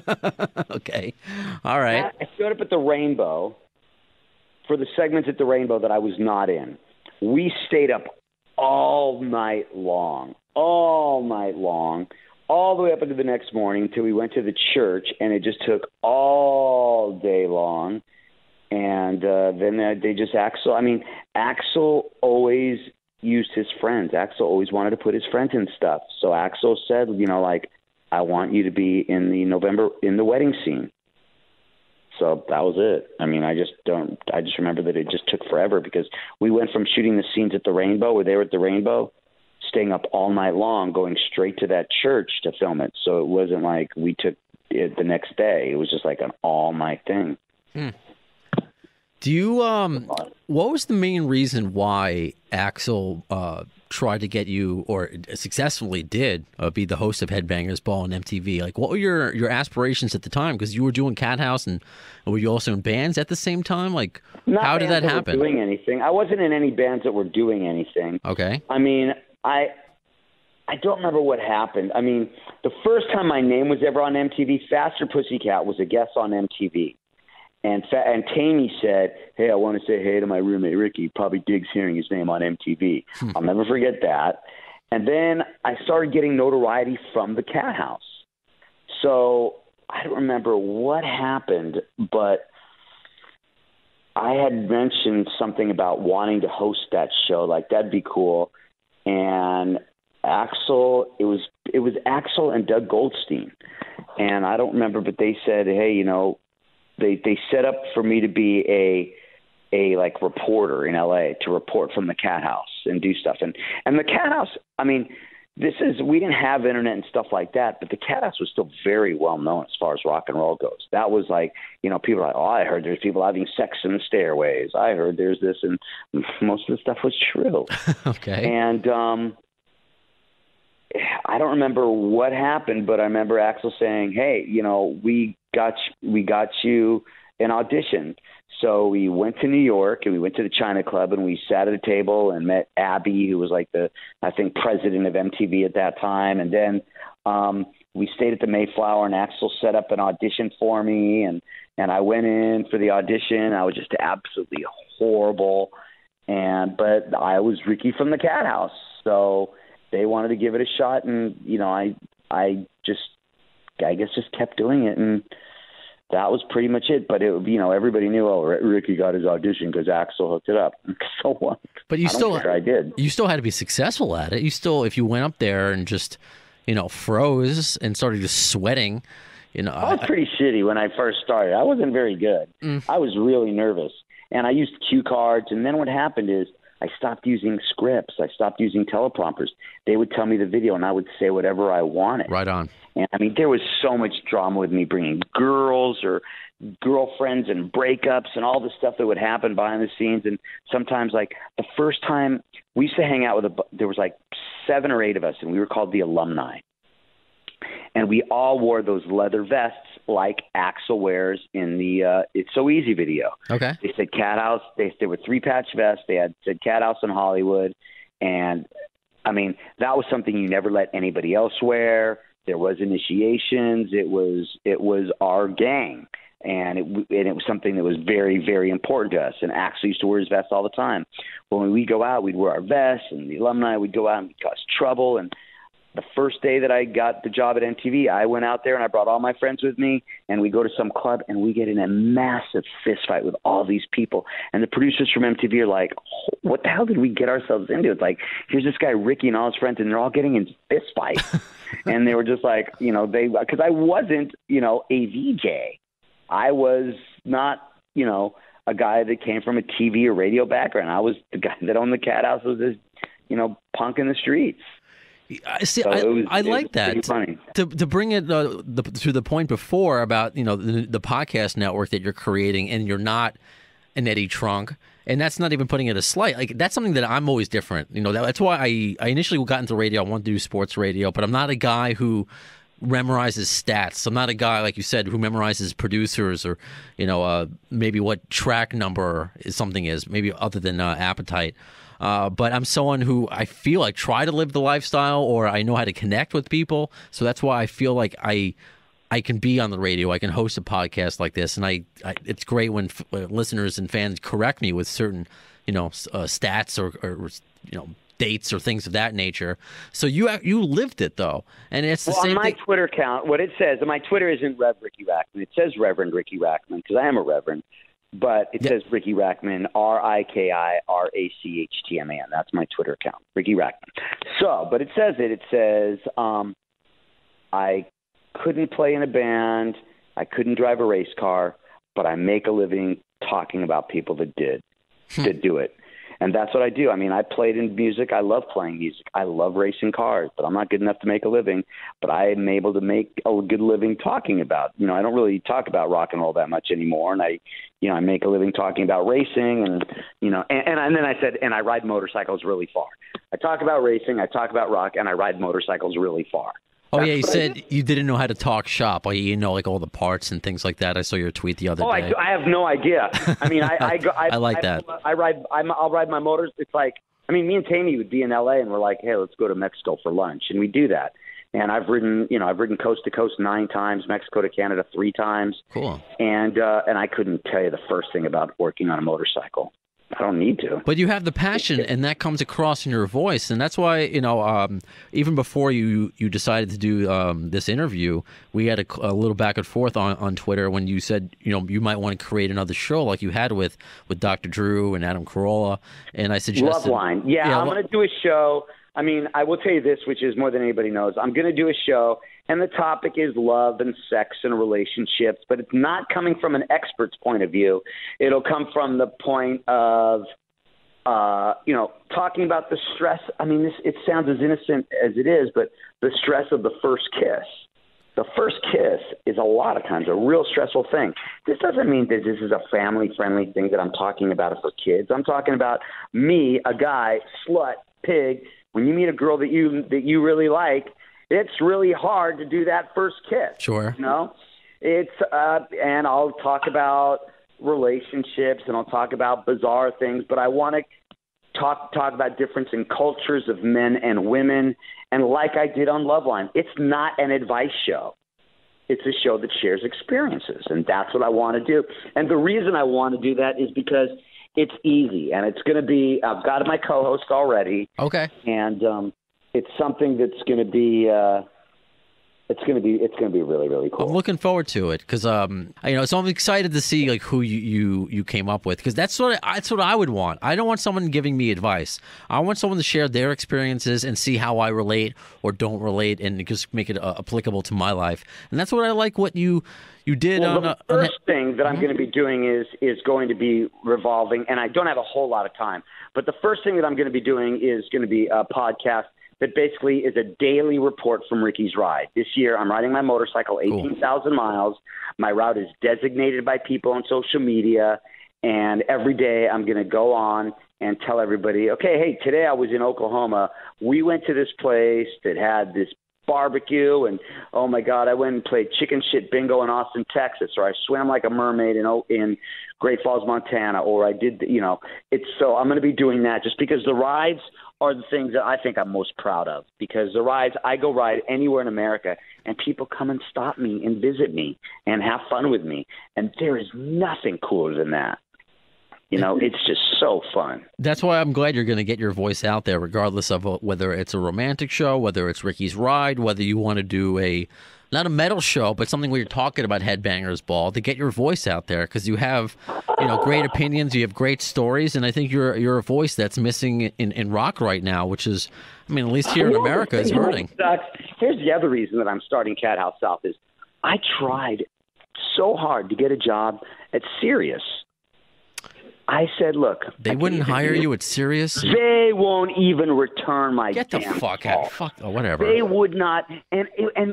Okay. All right. I showed up at the Rainbow for the segments at the Rainbow that I was not in. We stayed up all night long, all the way up into the next morning until we went to the church, and it just took all day long. And then they just, Axel always used his friends. Axel always wanted to put his friends in stuff. So Axel said, I want you to be in the wedding scene. So that was it. I just remember that it just took forever because we went from shooting the scenes at the Rainbow, where they were at the Rainbow, staying up all night long, going straight to that church to film it. So it wasn't like we took it the next day. It was just like an all-night thing. Do you, what was the main reason why Axel tried to get you, or successfully did, be the host of Headbangers Ball on MTV? Like, what were your aspirations at the time? Because you were doing Cathouse, and were you also in bands at the same time? Like, how did that happen? Not doing anything. I wasn't in any bands that were doing anything. Okay. I don't remember what happened. The first time my name was ever on MTV, Faster Pussycat was a guest on MTV. And Tammy said, "Hey, I want to say hey to my roommate Ricky. He probably digs hearing his name on MTV." I'll never forget that. And then I started getting notoriety from the Cathouse. So I don't remember what happened, but I had mentioned something about wanting to host that show. Like, that'd be cool. And Axel, it was Axel and Doug Goldstein. And I don't remember, but they said, "Hey, They set up for me to be a reporter in LA, to report from the Cathouse and do stuff. And the Cathouse, we didn't have internet and stuff like that, but the Cathouse was still very well known as far as rock and roll goes. That was like, people are like, "Oh, I heard there's people having sex in the stairways. I heard there's this," and most of the stuff was true. Okay. And I don't remember what happened, but I remember Axel saying, "Hey, we got you an audition." So we went to New York, and we went to the China Club, and we sat at a table and met Abby, who was like president of MTV at that time. And then we stayed at the Mayflower, and Axel set up an audition for me, and I went in for the audition. I was just absolutely horrible, but I was Ricky from the Cathouse, so they wanted to give it a shot, and I guess just kept doing it, and that was pretty much it. But everybody knew, Ricky got his audition because Axel hooked it up. So what? But I did. You still had to be successful at it. You still, if you went up there and just, froze and started just sweating, I was pretty shitty when I first started. I wasn't very good. I was really nervous, and I used cue cards. And then what happened is, I stopped using scripts. I stopped using teleprompters. They would tell me the video, and I would say whatever I wanted. Right on. And there was so much drama with me bringing girls or girlfriends and breakups and all the stuff that would happen behind the scenes. And sometimes, like the first time we used to hang out with there was like 7 or 8 of us, and we were called the Alumni. And we all wore those leather vests like Axel wears in the It's So Easy video. Okay. They said Cathouse. They were 3-patch vests. They said Cathouse in Hollywood. And, that was something you never let anybody else wear. There was initiations. It was our gang. And it was something that was very, very important to us. And Axel used to wear his vest all the time. When we go out, we'd wear our vests, and the Alumni would go out and cause trouble. And the first day that I got the job at MTV, I went out there and I brought all my friends with me, and we go to some club and we get in a massive fist fight with all these people. And the producers from MTV are like, "What the hell did we get ourselves into?" It's like, here's this guy, Ricky, and all his friends, and they're all getting in fist fights. And they were just like, because I wasn't, a VJ. I was not, a guy that came from a TV or radio background. I was the guy that owned the Cathouse, was this, punk in the streets. See, So I like that. Funny. To bring it to the point before about the podcast network that you're creating, and you're not an Eddie Trunk. And that's not even putting it a slight. Like, that's something that I'm always different. You know, that's why I initially got into radio. I wanted to do sports radio, but I'm not a guy who memorizes stats. I'm not a guy, like you said, who memorizes producers or, you know, maybe what track number something is, maybe other than Appetite. But I'm someone who I feel like try to live the lifestyle, or I know how to connect with people. So that's why I feel like I can be on the radio. I can host a podcast like this, and it's great when listeners and fans correct me with certain, you know, stats or you know, dates or things of that nature. So you lived it though, and it's the same on my thing. Twitter account, what it says, and my Twitter isn't Rev Riki Rachtman. It says Reverend Riki Rachtman because I am a reverend, but it says Riki Rachtman, RIKI RACHTMAN. That's my Twitter account, Riki Rachtman. So, but it says I couldn't play in a band, I couldn't drive a race car, but I make a living talking about people that did do it. And that's what I do. I mean, I played in music. I love playing music. I love racing cars, but I'm not good enough to make a living. But I am able to make a good living talking about, you know, I don't really talk about rock and roll that much anymore. And I make a living talking about racing and, you know, and then I said, and I ride motorcycles really far. I talk about racing, I talk about rock, and I ride motorcycles really far. Oh, yeah, you said you didn't know how to talk shop. Like, you know, like all the parts and things like that. I saw your tweet the other day. I have no idea. I mean, I like that. I'll ride my motors. It's like, I mean, me and Tammy would be in LA and we're like, hey, let's go to Mexico for lunch. And we do that. And I've ridden coast to coast 9 times, Mexico to Canada 3 times. Cool. And I couldn't tell you the first thing about working on a motorcycle. I don't need to. But you have the passion, and that comes across in your voice, and that's why, you know, even before you decided to do this interview, we had a little back and forth on Twitter when you said, you know, you might want to create another show like you had with Dr. Drew and Adam Carolla, and I suggested Loveline. Yeah, I'm going to do a show. I mean, I will tell you this, which is more than anybody knows. I'm going to do a show, and the topic is love and sex and relationships, but it's not coming from an expert's point of view. It'll come from the point of, you know, talking about the stress. I mean, it sounds as innocent as it is, but the stress of the first kiss. The first kiss is a lot of times a real stressful thing. This doesn't mean that this is a family-friendly thing that I'm talking about for kids. I'm talking about me, a guy, slut, pig. When you meet a girl that you really like, it's really hard to do that first kiss. Sure. You know, it's and I'll talk about relationships and I'll talk about bizarre things, but I want to talk about difference in cultures of men and women. And like I did on Loveline, it's not an advice show. It's a show that shares experiences, and that's what I want to do. And the reason I want to do that is because it's easy, and it's going to be. I've got my co-host already. Okay. And it's something that's going to be. It's going to be really, really cool. I'm looking forward to it because, you know, so I'm excited to see like who you came up with, because that's what I would want. I don't want someone giving me advice. I want someone to share their experiences and see how I relate or don't relate, and just make it applicable to my life. And that's what I like. What you did. Well, the first thing that I'm going to be doing is going to be revolving, and I don't have a whole lot of time. But the first thing that I'm going to be doing is going to be a podcast that basically is a daily report from Riki's ride. This year, I'm riding my motorcycle 18,000 miles. My route is designated by people on social media, and every day I'm going to go on and tell everybody, okay, hey, today I was in Oklahoma. We went to this place that had this barbecue, and oh my God, I went and played chicken shit bingo in Austin, Texas, or I swam like a mermaid in Great Falls, Montana, or I did, you know, so I'm going to be doing that just because the rides are the things that I think I'm most proud of, because the rides, I go ride anywhere in America and people come and stop me and visit me and have fun with me. And there is nothing cooler than that. You know, it's just so fun. That's why I'm glad you're going to get your voice out there, regardless of whether it's a romantic show, whether it's Riki's Ride, whether you want to do not a metal show, but something where you're talking about Headbangers Ball, to get your voice out there, because you have, you know, great opinions, you have great stories, and I think you're a voice that's missing in rock right now, which is, I mean, at least here in America, is hurting. Here's the other reason that I'm starting Cathouse South is I tried so hard to get a job at Sirius. I said, look. They wouldn't hire you at Sirius? They won't even return my Get the fuck out. Fuck, oh, whatever. They would not. And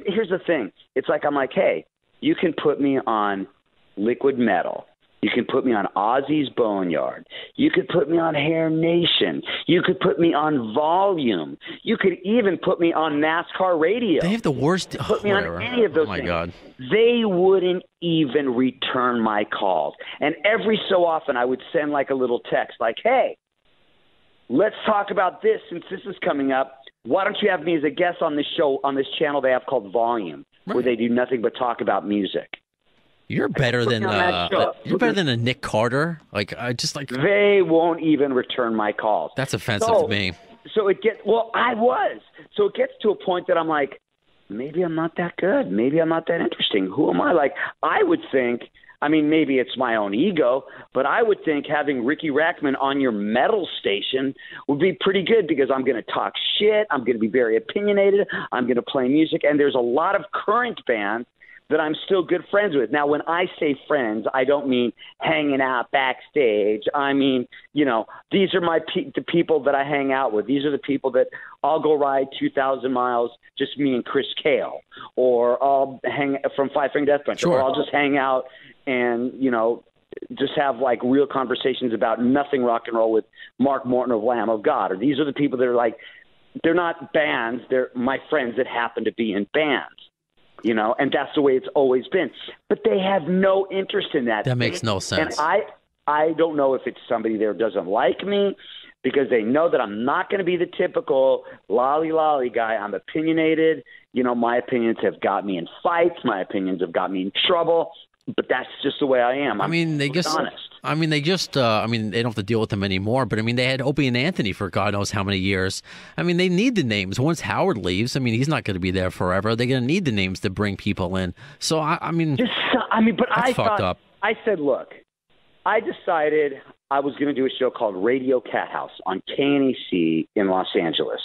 here's the thing. It's like, I'm like, hey, you can put me on liquid metal. You can put me on Ozzy's Boneyard. You could put me on Hair Nation. You could put me on Volume. You could even put me on NASCAR Radio. They have the worst. Put me on any of those things. things. God. They wouldn't even return my calls. And every so often I would send like a little text like, hey, let's talk about this since this is coming up. Why don't you have me as a guest on this show, on this channel they have called Volume, where they do nothing but talk about music. You're better than a Nick Carter. Like I just like they won't even return my calls. That's offensive to me. So it gets So it gets to a point that I'm like, maybe I'm not that good. Maybe I'm not that interesting. Who am I? Like I would think. I mean, maybe it's my own ego, but I would think having Riki Rachtman on your metal station would be pretty good because I'm going to talk shit. I'm going to be very opinionated. I'm going to play music. And there's a lot of current bands that I'm still good friends with. Now, when I say friends, I don't mean hanging out backstage. I mean, these are the people that I hang out with. These are the people that I'll go ride 2,000 miles, just me and Chris Kale, or I'll hang from Five Finger Death Punch, or I'll just hang out and, just have like real conversations about nothing rock and roll with Mark Morton of Lamb of God. Or these are the people that are like, they're not bands. They're my friends that happen to be in bands. And that's the way it's always been. But they have no interest in that. That makes no sense. And I don't know if it's somebody there doesn't like me because they know that I'm not going to be the typical lolly guy. I'm opinionated. My opinions have got me in fights. My opinions have got me in trouble. But that's just the way I am. They don't have to deal with them anymore. But, they had Opie and Anthony for God knows how many years. They need the names. Once Howard leaves, he's not going to be there forever. They're going to need the names to bring people in. So, that's fucked up. I said, look, I decided I was going to do a show called Radio Cathouse on KNEC in Los Angeles.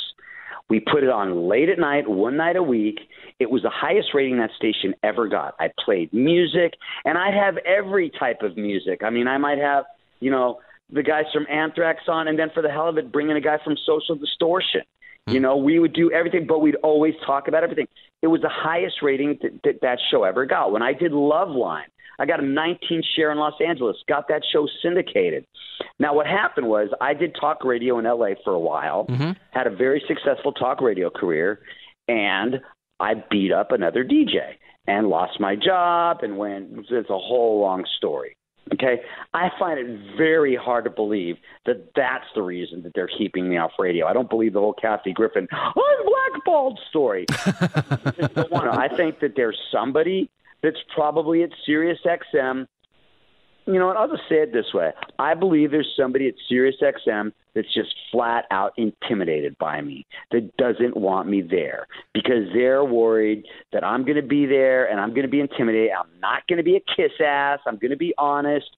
We put it on late at night, one night a week. It was the highest rating that station ever got. I played music, and I'd have every type of music. I might have, the guys from Anthrax on, and then for the hell of it, bring in a guy from Social Distortion. We would do everything, but we'd always talk about everything. It was the highest rating that show ever got. When I did Loveline, I got a 19 share in Los Angeles, got that show syndicated. Now, what happened was I did talk radio in L.A. for a while, had a very successful talk radio career, and I beat up another DJ and lost my job and it's a whole long story. Okay, I find it very hard to believe that that's the reason that they're keeping me off radio. I don't believe the whole Kathy Griffin, I'm blackballed story. I think that there's somebody that's probably at Sirius XM. I'll just say it this way. I believe there's somebody at Sirius XM that's just flat out intimidated by me, that doesn't want me there because they're worried that I'm going to be there and I'm going to be intimidated. I'm not going to be a kiss ass. I'm going to be honest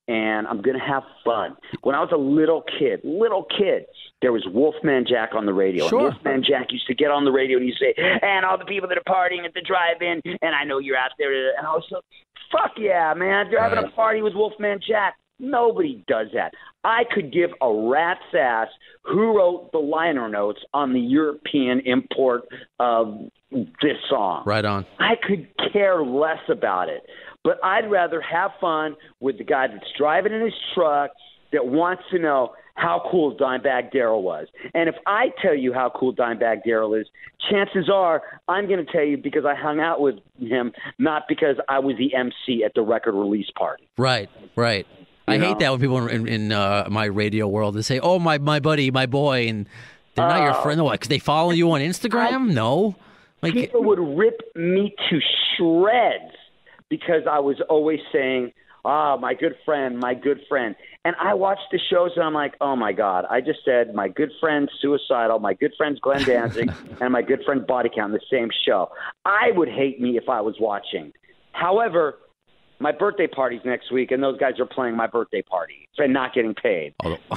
and I'm going to have fun. When I was a little kid, there was Wolfman Jack on the radio. Sure. And Wolfman Jack used to get on the radio and he'd say, and all the people that are partying at the drive-in, and I know you're out there. And I was like, fuck yeah, man. They're having a party with Wolfman Jack. Nobody does that. I could give a rat's ass who wrote the liner notes on the European import of this song. Right on. I could care less about it. But I'd rather have fun with the guy that's driving in his truck that wants to know how cool Dimebag Darrell was. And if I tell you how cool Dimebag Darrell is, chances are I'm going to tell you because I hung out with him, not because I was the MC at the record release party. Right. I hate that when people in my radio world they say, "Oh, my buddy, my boy," and they're not your friend. What? Because they follow you on Instagram? No. People would rip me to shreds because I was always saying, my good friend. And I watched the shows and I'm like, oh my God, I just said my good friend's suicidal, my good friend's Glenn Danzig, and my good friend Body Count in the same show. I would hate me if I was watching. However, my birthday party's next week, and those guys are playing my birthday party and not getting paid.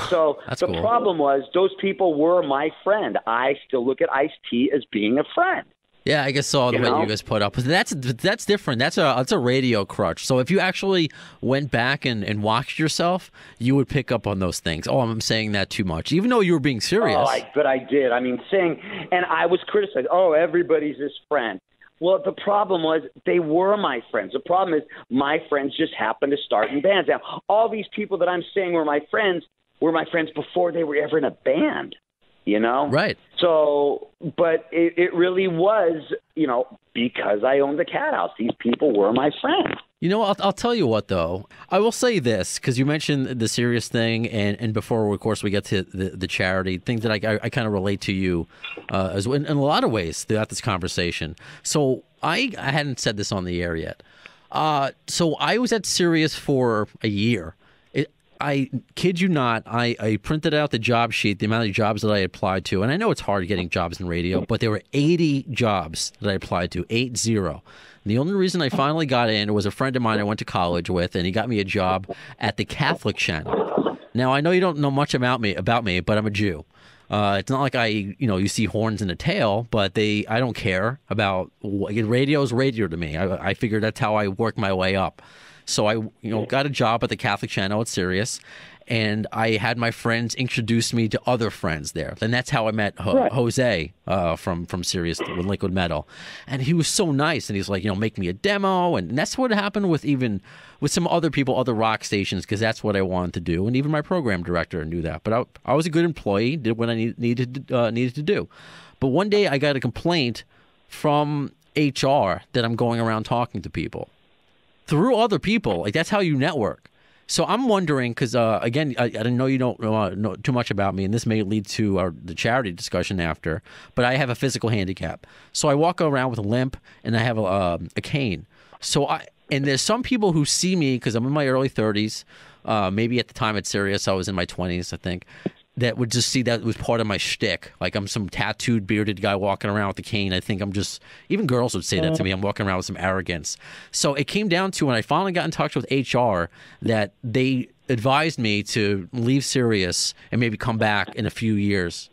So the cool. problem was those people were my friend. I still look at Ice-T as being a friend. Yeah, I guess so. The way you guys put up, but that's different. That's a radio crutch. So if you actually went back and watched yourself, you would pick up on those things. Oh, I'm saying that too much, even though you were being serious. But I did. And I was criticized. Oh, everybody's his friend. Well, the problem was they were my friends. The problem is my friends just happened to start in bands. Now, all these people that I'm saying were my friends before they were ever in a band, you know? Right. So, but it really was, you know, because I owned the Cathouse. These people were my friends. You know, I'll tell you what, though. I will say this, because you mentioned the serious thing, and before, of course, we get to the charity, things that I kind of relate to you as in a lot of ways throughout this conversation. So I hadn't said this on the air yet. So I was at Sirius for a year. I kid you not, I printed out the job sheet, the amount of jobs that I applied to. And I know it's hard getting jobs in radio, but there were 80 jobs that I applied to, 80. The only reason I finally got in was a friend of mine I went to college with, and he got me a job at the Catholic channel. Now, I know you don't know much about me, but I'm a Jew. It's not like you see horns in a tail, but I don't care about radio is radio to me. I figured that's how I work my way up. So I got a job at the Catholic channel at Sirius, and I had my friends introduce me to other friends there. And that's how I met Jose from Sirius with Liquid Metal. And he was so nice, and he's like, make me a demo. And that's what happened with some other people, other rock stations, because that's what I wanted to do. And even my program director knew that. But I was a good employee, did what I needed to do. But one day I got a complaint from HR that I'm going around talking to people. Through other people. Like, that's how you network. So I'm wondering, because, again, I didn't know you don't know too much about me, and this may lead to the charity discussion after, but I have a physical handicap. So I walk around with a limp, and I have a cane. And there's some people who see me, because I'm in my early 30s, maybe at the time at Sirius, I was in my 20s, I think, that would just see that was part of my shtick. Like, I'm some tattooed, bearded guy walking around with a cane. I think I'm just, even girls would say that to me. I'm walking around with some arrogance. So it came down to when I finally got in touch with HR that they advised me to leave Sirius and maybe come back in a few years,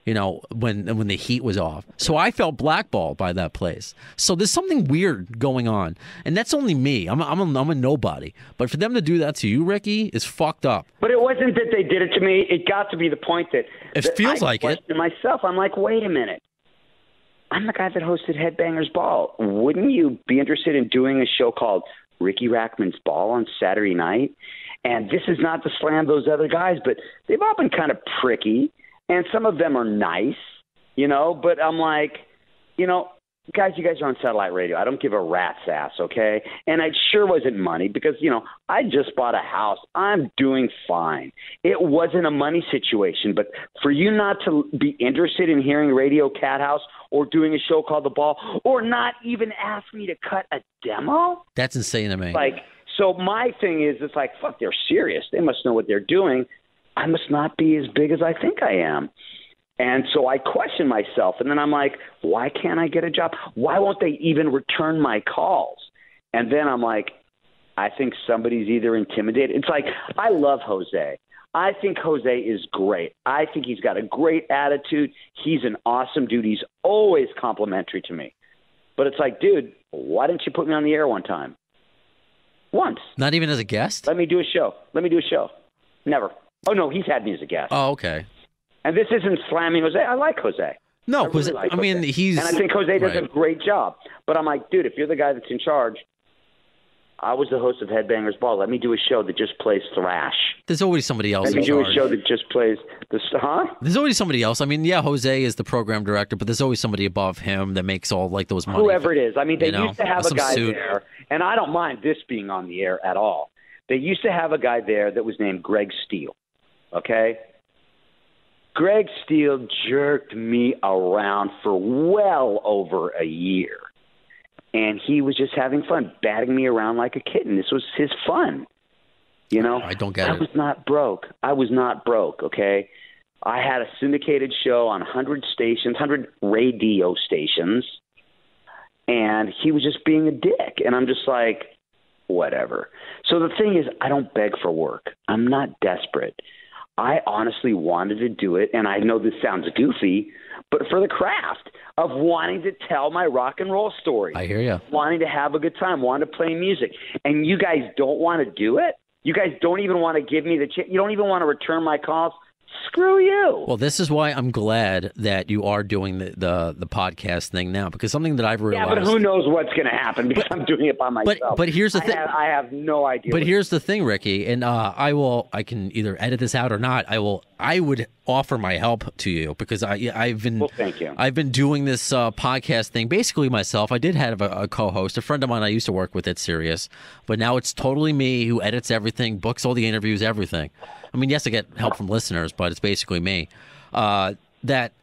when the heat was off. So I felt blackballed by that place. So there's something weird going on. And that's only me. I'm a nobody. But for them to do that to you, Ricky, is fucked up. But it wasn't that they did it to me. It got to be the point that feels like it. Myself, I'm like, wait a minute. I'm the guy that hosted Headbangers Ball. Wouldn't you be interested in doing a show called Riki Rachtman's Ball on Saturday night? And this is not to slam those other guys, but they've all been kind of pricky. And some of them are nice, but I'm like, guys, you guys are on satellite radio. I don't give a rat's ass, okay? And it sure wasn't money because, I just bought a house. I'm doing fine. It wasn't a money situation, but for you not to be interested in hearing Radio Cathouse or doing a show called The Ball or not even ask me to cut a demo? That's insane to me. So my thing is, it's like, fuck, they're serious. They must know what they're doing. I must not be as big as I think I am. And so I question myself. And then I'm like, why can't I get a job? Why won't they even return my calls? And then I'm like, I think somebody's either intimidated. It's like, I love Jose. I think Jose is great. I think he's got a great attitude. He's an awesome dude. He's always complimentary to me. But it's like, dude, why didn't you put me on the air one time? Once. Not even as a guest? Let me do a show. Never. Oh, no, he's had me as a guest. Oh, okay. And this isn't slamming Jose. I like Jose. No, because, he's... And I think Jose does a great job. But I'm like, dude, if you're the guy that's in charge, I was the host of Headbangers Ball. Let me do a show that just plays thrash. There's always somebody else in charge. Let me do a show that just plays There's always somebody else. Jose is the program director, but there's always somebody above him that makes all, those money. Whoever it is. They used to have a guy there, and I don't mind this being on the air at all. They used to have a guy there that was named Greg Steele. Okay? Greg Steele jerked me around for well over a year. And he was just having fun, batting me around like a kitten. This was his fun. I don't get it. I was not broke, okay? I had a syndicated show on 100 radio stations, and he was just being a dick. And I'm just like, whatever. So the thing is, I don't beg for work. I'm not desperate. I honestly wanted to do it, and I know this sounds goofy, but for the craft of wanting to tell my rock and roll story. I hear you. Wanting to have a good time, wanting to play music. And you guys don't want to do it? You guys don't even want to give me the chance? You don't even want to return my calls? Screw you. Well, this is why I'm glad that you are doing the podcast thing now, because something that I've realized. Yeah, but who knows what's going to happen because I'm doing it by myself. But here's the thing. I have no idea. But here's the thing, Ricky, and I can either edit this out or not. I would offer my help to you because I've been. Well, thank you. I've been doing this podcast thing basically myself. I did have a co-host, a friend of mine I used to work with at Sirius, but now it's totally me who edits everything, books all the interviews, everything. I mean, yes, I get help from listeners, but it's basically me. That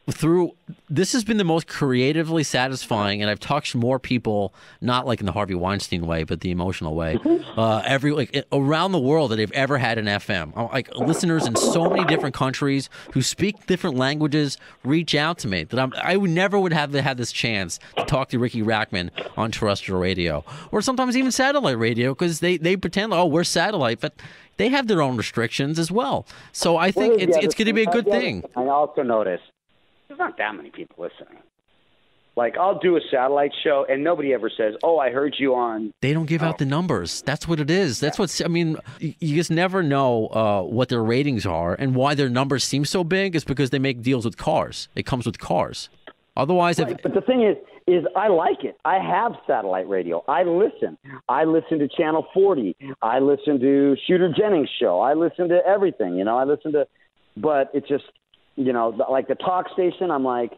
through this has been the most creatively satisfying, and I've touched more people, not like in the Harvey Weinstein way, but the emotional way, around the world that they've ever had in FM. Like listeners in so many different countries who speak different languages reach out to me that I never would have had this chance to talk to Riki Rachtman on terrestrial radio, or sometimes even satellite radio, because they pretend, oh, we're satellite, but they have their own restrictions as well. So I think it's going to be a good thing. I also noticed there's not that many people listening. Like, I'll do a satellite show, and nobody ever says, oh, I heard you on... They don't give out the numbers. That's what it is. That's what's... I mean, you just never know what their ratings are, and why their numbers seem so big is because they make deals with cars. It comes with cars. Otherwise... Right, but the thing is I like it. I have satellite radio. I listen. I listen to Channel 40. I listen to Shooter Jennings' show. I listen to everything, I listen to... But it's just, like the talk station, I'm like...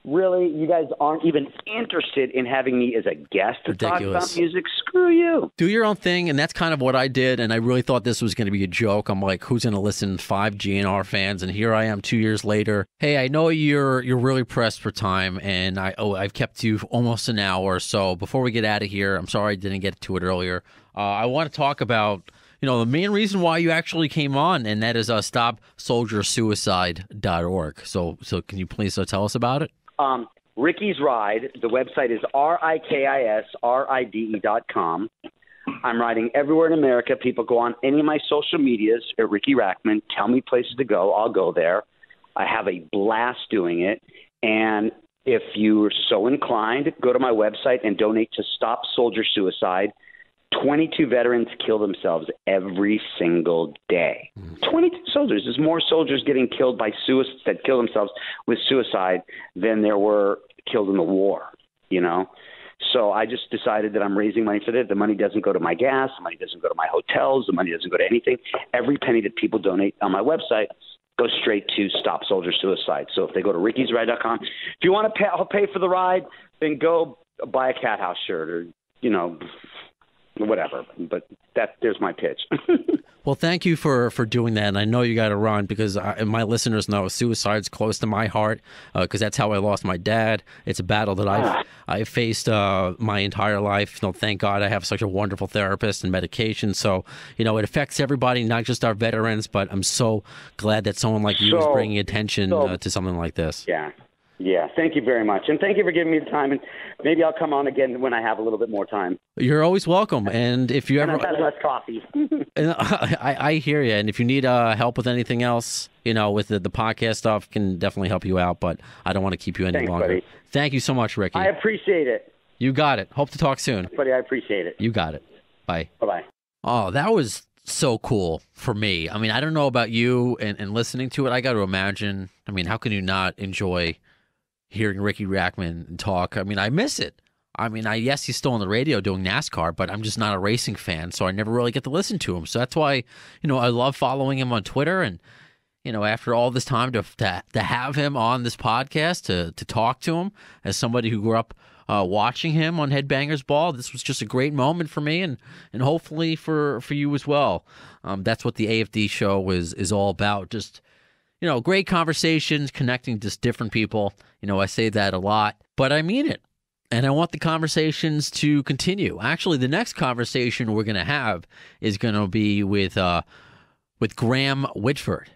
Really, you guys aren't even interested in having me as a guest to talk about music? Screw you. Do your own thing, and that's kind of what I did, and I really thought this was going to be a joke. I'm like, who's going to listen? 5 GNR fans, and here I am 2 years later. Hey, I know you're really pressed for time, and I've kept you almost an hour, so before we get out of here, I'm sorry I didn't get to it earlier. I want to talk about... the main reason why you actually came on, and that is stopsoldiersuicide.org. So can you please tell us about it? Ricky's Ride. The website is RIKISRIDE.com. I'm riding everywhere in America. People go on any of my social medias at Riki Rachtman. Tell me places to go. I'll go there. I have a blast doing it. And if you're so inclined, go to my website and donate to Stop Soldier Suicide. 22 veterans kill themselves every single day. 22 soldiers. There's more soldiers getting killed by suicide that kill themselves with suicide than there were killed in the war, So I just decided that I'm raising money for that. The money doesn't go to my gas. The money doesn't go to my hotels. The money doesn't go to anything. Every penny that people donate on my website goes straight to Stop Soldier Suicide. So if they go to rikisride.com, if you want to I'll pay for the ride, then go buy a Cathouse shirt or, whatever, but there's my pitch. Well, thank you for doing that, and I know you got to run because my listeners know suicide's close to my heart because that's how I lost my dad. It's a battle that I've faced my entire life. Thank God I have such a wonderful therapist and medication. So it affects everybody, not just our veterans. But I'm so glad that someone like you is bringing attention to something like this. Yeah, thank you very much. And thank you for giving me the time. And maybe I'll come on again when I have a little bit more time. You're always welcome. And if you ever... And I've had less coffee. I hear you. And if you need help with anything else, with the podcast stuff, can definitely help you out. But I don't want to keep you any longer. Buddy. Thank you so much, Ricky. I appreciate it. You got it. Hope to talk soon. Buddy, I appreciate it. You got it. Bye. Bye-bye. Oh, that was so cool for me. I mean, I don't know about you and listening to it. I got to imagine. I mean, how can you not enjoy hearing Riki Rachtman talk? I mean, I miss it. I mean, yes, he's still on the radio doing NASCAR, but I'm just not a racing fan, so I never really get to listen to him. So that's why, I love following him on Twitter. And, after all this time to have him on this podcast, to talk to him as somebody who grew up watching him on Headbangers Ball, this was just a great moment for me and hopefully for you as well. That's what the AFD show is all about. Just, great conversations, connecting just different people. I say that a lot, but I mean it. And I want the conversations to continue. Actually, the next conversation we're going to have is going to be with Graham Whitford.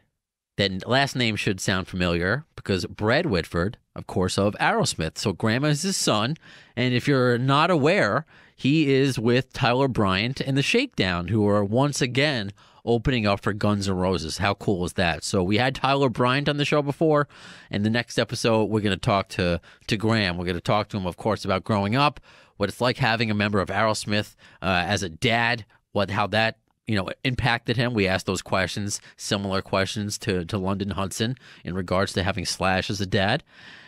That last name should sound familiar because Brad Whitford, of course, of Aerosmith. So Graham is his son. And if you're not aware, he is with Tyler Bryant and the Shakedown, who are once again opening up for Guns N' Roses. How cool is that? So we had Tyler Bryant on the show before, and the next episode we're going to talk to Graham. We're going to talk to him, of course, about growing up, what it's like having a member of Aerosmith as a dad, how that impacted him. We asked those questions, similar questions to London Hudson in regards to having Slash as a dad.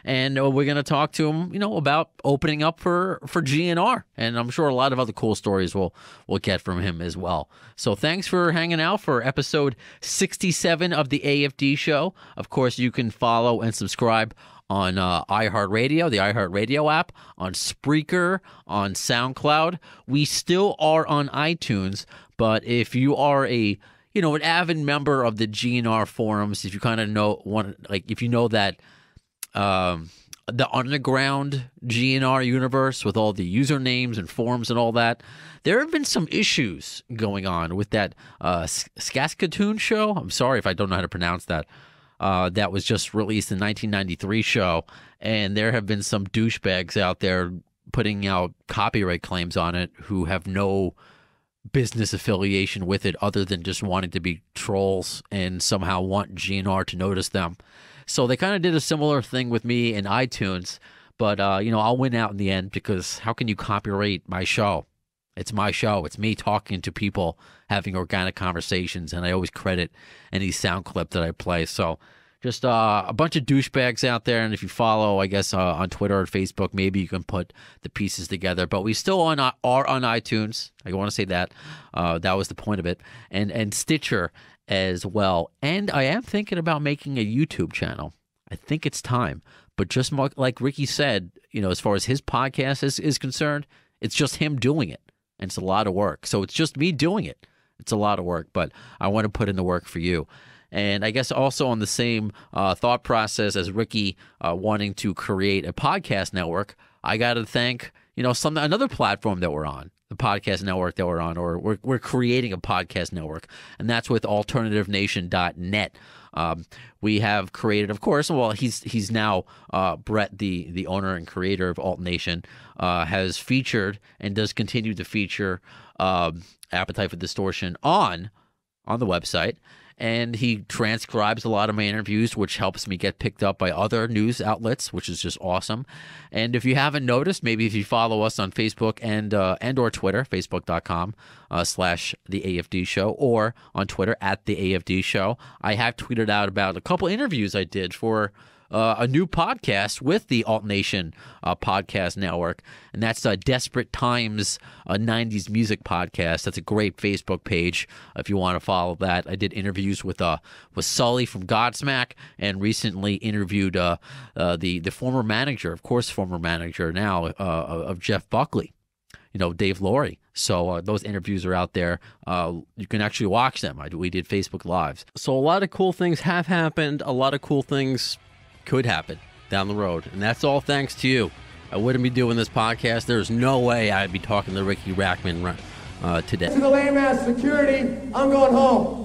And we're going to talk to him, about opening up for GNR. And I'm sure a lot of other cool stories we'll get from him as well. So thanks for hanging out for episode 67 of the AFD show. Of course, you can follow and subscribe on iHeartRadio, the iHeartRadio app, on Spreaker, on SoundCloud. We still are on iTunes, but if you are an avid member of the GNR forums, if you kind of if you know that the underground GNR universe with all the usernames and forums and all that, there have been some issues going on with that Saskatoon show. I'm sorry if I don't know how to pronounce that. That was just released in 1993 show, and there have been some douchebags out there putting out copyright claims on it who have no business affiliation with it other than just wanting to be trolls and somehow want GNR to notice them. So they kind of did a similar thing with me in iTunes, but I'll win out in the end, because how can you copyright my show? It's my show. It's me talking to people, having organic conversations, and I always credit any sound clip that I play. So just a bunch of douchebags out there, and if you follow, I guess, on Twitter or Facebook, maybe you can put the pieces together. But we still are on iTunes. I want to say that. That was the point of it. And Stitcher as well. And I am thinking about making a YouTube channel. I think it's time. But just like Riki said, as far as his podcast is concerned, it's just him doing it. And it's a lot of work. So it's just me doing it. It's a lot of work, but I want to put in the work for you. And I guess also on the same thought process as Riki wanting to create a podcast network, I got to thank, another platform that we're on, the podcast network that we're on, or we're creating a podcast network, and that's with alternativenation.net. We have created, of course, well, he's now, Brett, the owner and creator of Alt Nation, has featured and does continue to feature Appetite for Distortion on the website. And he transcribes a lot of my interviews, which helps me get picked up by other news outlets, which is just awesome. And if you haven't noticed, maybe if you follow us on Facebook and or Twitter, facebook.com/the AFD show, or on Twitter @the AFD show, I have tweeted out about a couple interviews I did for a new podcast with the Alt Nation podcast network, and that's Desperate Times 90s Music Podcast. That's a great Facebook page if you want to follow that. I did interviews with Sully from Godsmack, and recently interviewed the former manager now of Jeff Buckley, Dave Laurie. So those interviews are out there. You can actually watch them. We did Facebook Lives. So a lot of cool things have happened. A lot of cool things could happen down the road, and that's all thanks to you. I wouldn't be doing this podcast. There's no way I'd be talking to Riki Rachtman today. To the lame ass security, I'm going home.